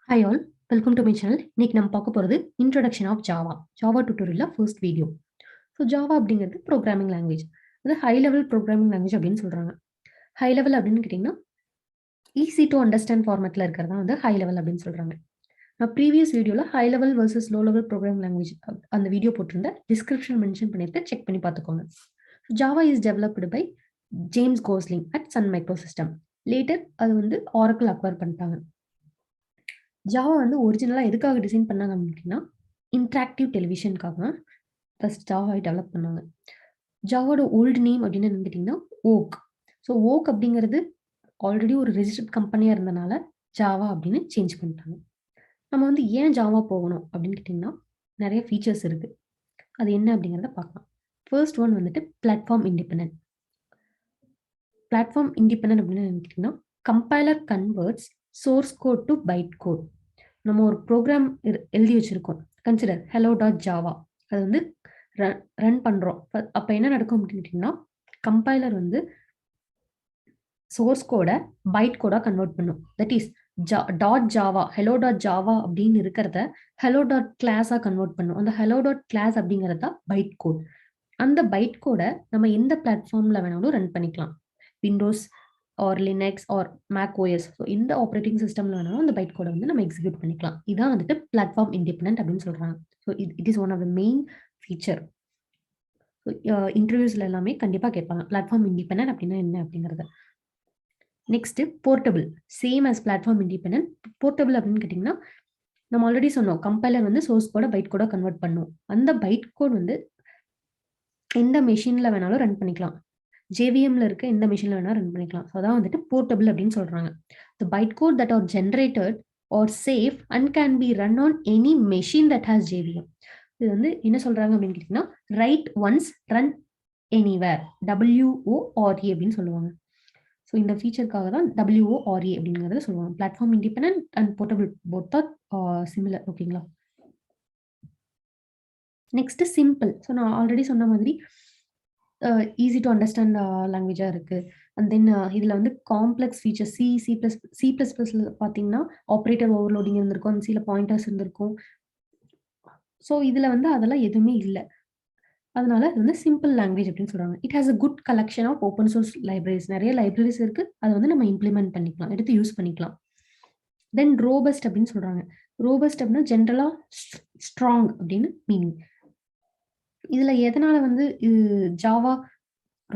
Hi all, welcome to my channel. இன்னைக்கு நம்ம பார்க்க போறது இன்ட்ரோடக்ஷன் ஆஃப் ஜாவா. ஜாவா டியூட்டோரியல்ல ஃபர்ஸ்ட் வீடியோ. ஸோ ஜாவா அப்படிங்கிறது ப்ரோக்ராமிங் லாங்குவேஜ். அது ஹை லெவல் ப்ரோக்ராமிங் லாங்குவேஜ் அப்படின்னு சொல்றாங்க. ஹை லெவல் அப்படின்னு கேட்டிங்கன்னா ஈஸி டு அண்டர்ஸ்டாண்ட் ஃபார்மேட்ல இருக்கிறதா வந்து ஹை லெவல் அப்படின்னு சொல்றாங்க. நான் ப்ரீவியஸ் வீடியோவில் high level versus low level programming language அந்த வீடியோ போட்டிருந்தேன். டிஸ்கிரிப்ஷன் மென்ஷன் பண்ணியிருக்கேன், செக் பண்ணி பார்த்துக்கோங்க. Java is developed by James Gosling at Sun Micro System. Later அது வந்து ஆரக்கிள் அக்வயர் பண்ணிட்டாங்க. ஜாவா வந்து ஒரிஜினலாக எதுக்காக டிசைன் பண்ணாங்க அப்படின்னா இன்ட்ராக்டிவ் டெலிவிஷனுக்காக ஃபர்ஸ்ட் ஜாவாவை டெவலப் பண்ணாங்க. ஜாவோட ஓல்டு நேம் அப்படின்னு என்னன்னு கேட்டிங்கன்னா ஓக். ஸோ ஓக் அப்படிங்கிறது ஆல்ரெடி ஒரு ரெஜிஸ்டர்ட் கம்பெனியாக இருந்தனால ஜாவா அப்படின்னு சேஞ்ச் பண்ணிட்டாங்க. நம்ம வந்து ஏன் ஜாவா போகணும் அப்படின்னு கேட்டிங்கன்னா நிறைய ஃபீச்சர்ஸ் இருக்குது. அது என்ன அப்படிங்கிறத பார்க்கலாம். ஃபர்ஸ்ட் ஒன் வந்துட்டு பிளாட்ஃபார்ம் இண்டிபெண்டன்ட். பிளாட்ஃபார்ம் இண்டிபெண்டன்ட் அப்படின்னு கேட்டிங்கன்னா compiler converts source code to byte code. நம்ம ஒரு ப்ரோக்ராம் எழுதி வச்சிருக்கோம். Consider hello dot Java. அது வந்து ரன் பண்ணுறோம். அப்போ என்ன நடக்கும் அப்படின்னு கேட்டிங்கன்னா கம்பைலர் வந்து சோர்ஸ் கோடை பைட் கோடாக கன்வெர்ட் பண்ணும். That is dot Java hello dot Java அப்படின்னு இருக்கிறத ஹெலோ டாட் கிளாஸாக கன்வெர்ட் பண்ணும். அந்த ஹெலோ டாட் கிளாஸ் அப்படிங்கிறது தான் பைட் கோட். அந்த பைட் கோடை நம்ம எந்த பிளாட்ஃபார்மில் வேணாலும் ரன் பண்ணிக்கலாம். Windows or Linux or Mac OS. So இந்த ஆப்ரேட்டிங் சிஸ்டம்ல வேணாலும் அந்த பைட் கோடை வந்து நம்ம எக்ஸிக்யூட் பண்ணிக்கலாம். இதான் வந்துட்டு பிளாட்ஃபார்ம் இண்டிபெண்டன்ட் அப்படின்னு சொல்றாங்க. So it is one of the main feature. இன்டர்வியூஸ்ல எல்லாமே கண்டிப்பாக கேட்பாங்க பிளாட்ஃபார்ம் இண்டிபெண்டன்ட் அப்படின்னா என்ன அப்படிங்கிறத. Next portable. Same as platform independent. Portable அப்படின்னு கேட்டிங்கன்னா நம்ம ஆல்ரெடி சொன்னோம் கம்பைலர் வந்து சோர்ஸ் கோட பைட் கோட கன்வெர்ட் பண்ணும். அந்த பைட் கோட் வந்து எந்த மெஷின்ல வேணாலும் ரன் பண்ணிக்கலாம். ஜேவிஎம்ல இருக்க எந்த மெஷின்ல வேணா ரன் பண்ணிக்கலாம். ஸோ அதான் வந்துட்டு போர்ட்டபிள் அப்படின்னு சொல்றாங்க. The byte code that are generated are safe and can be run on any machine that has JVM. இது வந்து என்ன சொல்றாங்க அப்படின்னு கேட்டீங்கன்னா write once run anywhere. WORE அப்படின்னு சொல்லுவாங்க. ஸோ இந்த ஃபீச்சருக்காக தான் WORE அப்படிங்கிறத சொல்லுவாங்க. Platform independent and portable both are similar. ஓகேங்களா. Next simple. ஸோ நான் ஆல்ரெடி சொன்ன மாதிரி ஈஸி டு அண்டர்ஸ்டாண்ட் லாங்குவேஜாக இருக்குது. அண்ட் தென் இதில் வந்து காம்ப்ளெக்ஸ் ஃபீச்சர் சி ப்ளஸ் ப்ளஸில் பார்த்தீங்கன்னா ஆப்ரேட்டர் ஓவர்லோடிங் இருந்திருக்கும், சில பாயிண்டர்ஸ் இருந்திருக்கும். ஸோ இதில் வந்து அதெல்லாம் எதுவுமே இல்லை. அதனால இது வந்து சிம்பிள் லாங்குவேஜ் அப்படின்னு சொல்கிறாங்க. It has a good collection of open source libraries. நிறைய லைப்ரரிஸ் இருக்குது, அதை வந்து நம்ம இம்ப்ளிமெண்ட் பண்ணிக்கலாம், எடுத்து யூஸ் பண்ணிக்கலாம். தென் ரோபஸ்ட் அப்படின்னு சொல்கிறாங்க. ரோபஸ்ட் அப்படின்னா ஜென்ரலாக ஸ்ட்ராங் அப்படின்னு மீனிங். இதில் எதனால் வந்து ஜாவா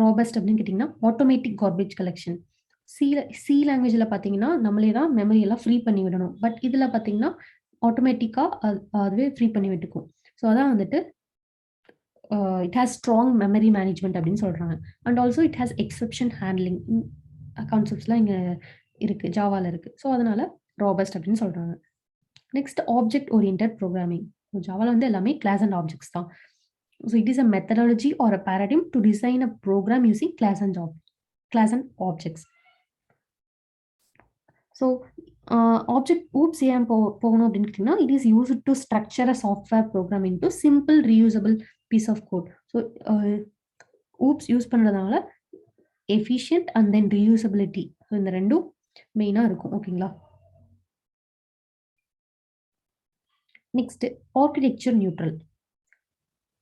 ராபஸ்ட் அப்படின்னு கேட்டிங்கன்னா ஆட்டோமேட்டிக் கார்பேஜ் கலெக்ஷன். சி லாங்குவேஜில் பார்த்தீங்கன்னா நம்மளே தான் மெமரி எல்லாம் ஃப்ரீ பண்ணி விடணும். பட் இதில் பார்த்தீங்கன்னா ஆட்டோமேட்டிக்காக அதுவே ஃப்ரீ பண்ணி விட்டுக்கும். ஸோ அதான் வந்துட்டு it has strong memory management அப்படின்னு சொல்கிறாங்க. And also it has exception handling கான்செப்ட்ஸ்லாம் இங்கே இருக்குது, ஜாவாவில் இருக்குது. ஸோ அதனால ராபஸ்ட் அப்படின்னு சொல்கிறாங்க. Next object oriented programming. ஜாவாவில் வந்து எல்லாமே கிளாஸ் அண்ட் ஆப்ஜெக்ட்ஸ் தான். So it is a methodology or a paradigm to design a program using class and objects. So object oops ஏன் போகணும் அப்படின்னு கேட்டிங்கன்னா it is used to structure a software program into simple reusable piece of code. So oops use பண்ணுறதுனால efficient and then reusability. So இந்த ரெண்டும் மெயினாக இருக்கும். ஓகேங்களா. Next architecture neutral.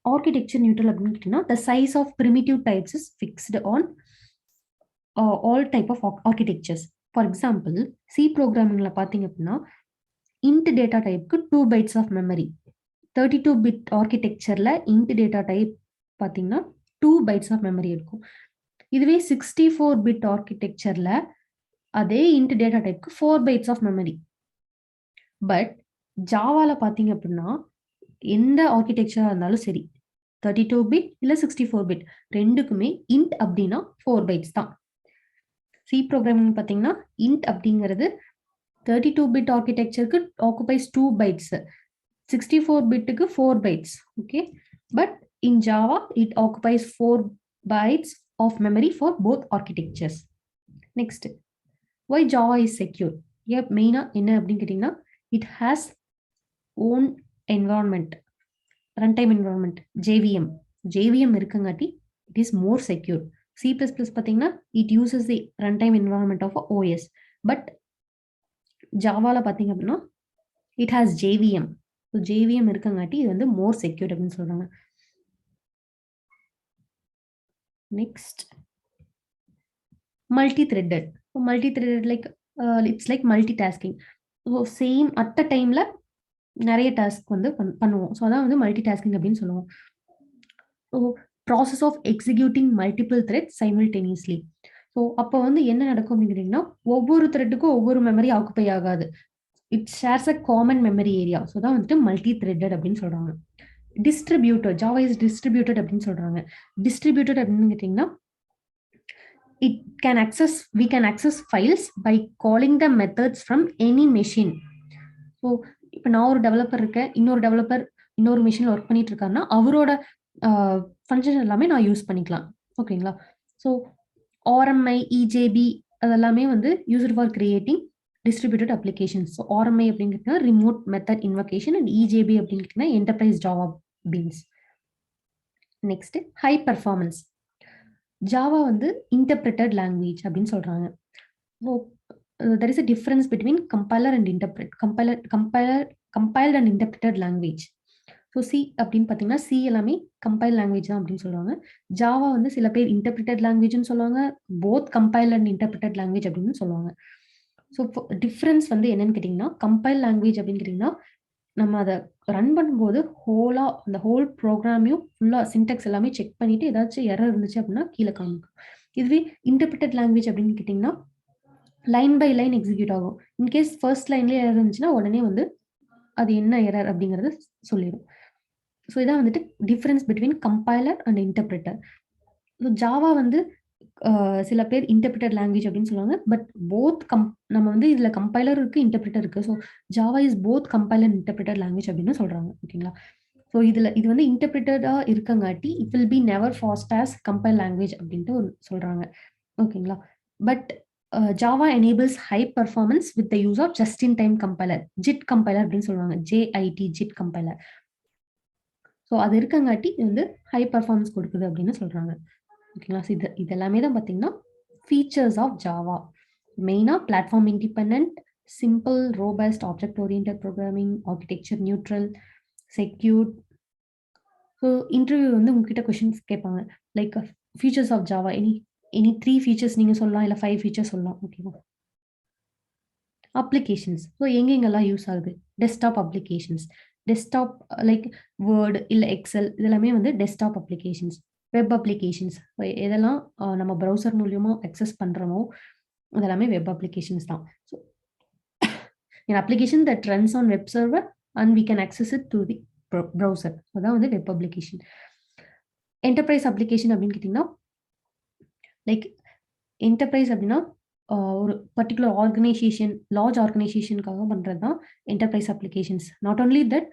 Architecture neutral அப்படின்னு கேட்டிங்கன்னா the size of primitive types is fixed on all type of architectures. For example C ப்ரோக்ராமிங்கில் பார்த்தீங்க அப்படின்னா இன்ட் டேட்டா டைப்புக்கு 2 bytes ஆஃப் மெமரி. 32 bit ஆர்கிடெக்சரில் இன்ட் டேட்டா டைப் பார்த்தீங்கன்னா 2 bytes ஆஃப் மெமரி இருக்கும். இதுவே 64 bit ஆர்கிடெக்சரில் அதே இன்ட் டேட்டா டைப்புக்கு 4 bytes ஆஃப் மெமரி. பட் ஜாவாவில் பார்த்தீங்க அப்படின்னா எந்த ஆர்கிடெக்சராக இருந்தாலும் சரி 32 bit இல்லை 64 bit ரெண்டுக்குமே இன்ட் அப்படின்னா 4 bytes தான். சி ப்ரோக்ராமிங் பார்த்தீங்கன்னா இன்ட் அப்படிங்கிறது 32 bit ஆர்கிடெக்சருக்கு ஆக்குபைஸ் 2 bytes, 64 bitக்கு 4 bytes. Okay, but in Java it occupies 4 bytes of memory for both architectures. Next why Java is secure. ஏன் மெயினாக என்ன அப்படின்னு கேட்டிங்கன்னா it has own environment, runtime environment, JVM இருக்கங்காட்டி it is more secure. C++ பார்த்தீங்கன்னா it uses the runtime environment of OS. But ஜாவாவில் பார்த்தீங்க அப்படின்னா it has JVM. So JVM இருக்கங்காட்டி இது வந்து மோர் செக்யூர்ட் அப்படின்னு சொல்றாங்க. Next multi-threaded. So multi-threaded like it's like multitasking. So same at a டைம்ல நிறைய டாஸ்க் வந்து பண்ணுவோம். ஸோ அதான் வந்து மல்டி டாஸ்கிங் அப்படின்னு சொல்லுவோம். So process of executing multiple thread simultaneously. So அப்போ வந்து என்ன நடக்கும் அப்படிங்கிறீங்கன்னா, ஒவ்வொரு த்ரெட்டுக்கும் ஒவ்வொரு மெமரி ஆக்குப்பை ஆகாது. It shares a common memory area. So தான் வந்துட்டு மல்டி த்ரெட்டட் அப்படின்னு சொல்றாங்க. டிஸ்ட்ரிபியூட்டட், ஜாவா இஸ் டிஸ்ட்ரிபியூட்டட் அப்படின்னு சொல்றாங்க. டிஸ்ட்ரிபியூட்டட் அப்படின்னு கேட்டீங்கன்னா, we can access files by calling the methods from any machine. So இப்போ நான் ஒரு டெவலப்பர் இருக்கேன், இன்னொரு டெவலப்பர் இன்னொரு மிஷினில் ஒர்க் பண்ணிட்டு இருக்காருன்னா அவரோட ஃபங்க்ஷன் எல்லாமே நான் யூஸ் பண்ணிக்கலாம். ஓகேங்களா? ஸோ ஆர்எம்ஐ, இஜேபி அதெல்லாமே வந்து used for creating distributed applications. So RMI அப்படின்னு கேட்டீங்கன்னா remote method invocation, and EJB அப்படின்னு கேட்டீங்கன்னா enterprise Java beans. Next high performance. Java வந்து இன்டர்பிரிட்டட் லாங்குவேஜ் அப்படின்னு சொல்றாங்க. So there is a difference between compiler and compiled and interpreted language. So C அப்படின்னு பார்த்தீங்கன்னா C எல்லாமே கம்பைல் லாங்குவேஜ் தான் அப்படின்னு சொல்லுவாங்க. ஜாவா வந்து சில பேர் இன்டர்பிரிட்டட் லாங்குவேஜ்னு சொல்லுவாங்க, both compile and interpreted language அப்படின்னு சொல்லுவாங்க. ஸோ டிஃப்ரென்ஸ் வந்து என்னன்னு கேட்டிங்கன்னா, கம்பைல் லாங்குவேஜ் அப்படின்னு கேட்டிங்கன்னா நம்ம அதை ரன் பண்ணும்போது அந்த ஹோல் ப்ரோக்ராமையும் ஃபுல்லாக சின்டெக்ஸ் எல்லாமே செக் பண்ணிட்டு ஏதாச்சும் எரர் இருந்துச்சு அப்படின்னா கீழே காமிக்கும். இதுவே இன்டர்பிரிட்டட் லாங்குவேஜ் அப்படின்னு கேட்டிங்கன்னா லைன் பை லைன் எக்ஸிக்யூட் ஆகும். இன்கேஸ் ஃபர்ஸ்ட் லைன்லேயே எரர் இருந்துச்சுன்னா உடனே வந்து அது என்ன எரர் அப்படிங்கிறது சொல்லிடும். ஸோ இதான் வந்துட்டு difference between compiler and interpreter. So Java வந்து சில பேர் இன்டர்பிரிட்டட் லாங்குவேஜ் அப்படின்னு சொல்லுவாங்க. பட் போத் நம்ம வந்து இதில் கம்பைலர் இருக்கு, இன்டர்பிரிட்டர் இருக்கு. So Java is both compiler and interpreted language அப்படின்னு சொல்றாங்க. ஓகேங்களா? ஸோ இது வந்து இன்டர்பிரிட்டடா இருக்கங்காட்டி it will be never fast as compile language அப்படின்ட்டு சொல்றாங்க. ஓகேங்களா? But Java enables high performance with the use of just in time compiler, JIT compiler அப்படின்னு சொல்லுவாங்க. JIT, GID compiler. ஸோ அது இருக்கங்காட்டி இது வந்து ஹை பர்ஃபார்மன்ஸ் கொடுக்குது அப்படின்னு சொல்றாங்க. ஓகேங்களா? ஸோ இது எல்லாமே தான் பார்த்தீங்கன்னா ஃபீச்சர்ஸ் ஆஃப் ஜாவா. மெயினாக platform independent, simple, robust, object oriented programming, architecture neutral, secured. So interview வந்து உங்ககிட்ட கொஷின்ஸ் கேட்பாங்க, like features of Java, any 3 features நீங்கள் சொல்லலாம், இல்லை 5 ஃபீச்சர்ஸ் சொல்லலாம். ஓகேவா? அப்ளிகேஷன்ஸ். ஸோ எங்கெங்கெல்லாம் யூஸ் ஆகுது? Desktop applications. Desktop like Word இல்லை எக்ஸல் இதெல்லாமே வந்து டெஸ்க்டாப் அப்ளிகேஷன்ஸ். வெப் அப்ளிகேஷன்ஸ் எதெல்லாம் நம்ம ப்ரௌசர் மூலியமாக அக்சஸ் பண்ணுறோமோ அதெல்லாமே வெப் அப்ளிகேஷன்ஸ் தான். So an application that runs on web server and we can access it through the browser. அதான் வந்து வெப் அப்ளிகேஷன். என்டர்பிரைஸ் அப்ளிகேஷன் அப்படின்னு கேட்டிங்கன்னா, லைக் என்டர்பிரைஸ் அப்படின்னா ஒரு பர்டிகுலர் ஆர்கனைசேஷன், லார்ஜ் ஆர்கனைசேஷனுக்காக பண்ணுறது தான் enterprise applications. Not only that,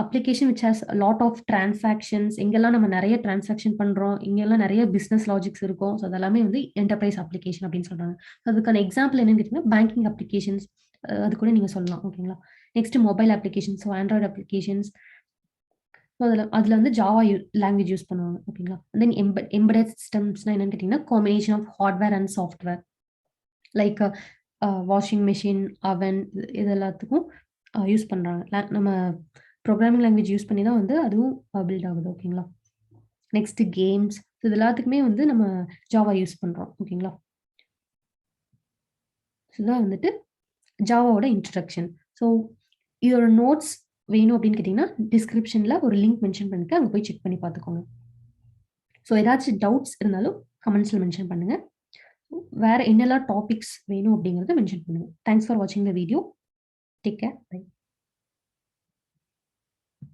application which has lot of transactions, எங்கெல்லாம் நம்ம நிறைய டிரான்சாக்ஷன் பண்ணுறோம், இங்கெல்லாம் நிறைய பிஸ்னஸ் லாஜிக்ஸ் இருக்கும். ஸோ அதெல்லாமே வந்து என்டர்பிரைஸ் அப்ளிகேஷன் அப்படின்னு சொல்கிறாங்க. அதுக்கான எக்ஸாம்பிள் என்னன்னு கேட்டிங்கன்னா பேங்கிங் அப்ளிகேஷன்ஸ், அது கூட நீங்கள் சொல்லலாம். ஓகேங்களா? Next mobile applications, so Android applications. So அதில் வந்து ஜாவா லாங்குவேஜ் யூஸ் பண்ணுவாங்க. ஓகேங்களா? தென் எம்பெடட் சிஸ்டம்ஸ்னால் என்னன்னு கேட்டிங்கன்னா combination of hardware and software, like washing machine, oven, இது எல்லாத்துக்கும் யூஸ் பண்ணுறாங்க. நம்ம ப்ரோக்ராமிங் லாங்குவேஜ் யூஸ் பண்ணி தான் வந்து அதுவும் பில்ட் ஆகுது. ஓகேங்களா? நெக்ஸ்ட் கேம்ஸ், இது எல்லாத்துக்குமே வந்து நம்ம ஜாவா யூஸ் பண்ணுறோம். ஓகேங்களா? இதுதான் வந்துட்டு ஜாவாவோட இன்ட்ரடக்ஷன். ஸோ இதோட நோட்ஸ் வேணும் அப்படின்னு கேட்டிங்கன்னா டிஸ்கிரிப்ஷனில் ஒரு லிங்க் மென்ஷன் பண்ணிட்டு அங்கே போய் செக் பண்ணி பார்த்துக்கோங்க. ஸோ ஏதாச்சும் டவுட்ஸ் இருந்தாலும் கமெண்ட்ஸில் மென்ஷன் பண்ணுங்கள். வேறு என்னெல்லாம் டாபிக்ஸ் வேணும் அப்படிங்கிறத மென்ஷன் பண்ணுங்கள். தேங்க்ஸ் ஃபார் வாட்சிங் the video. Take care. By.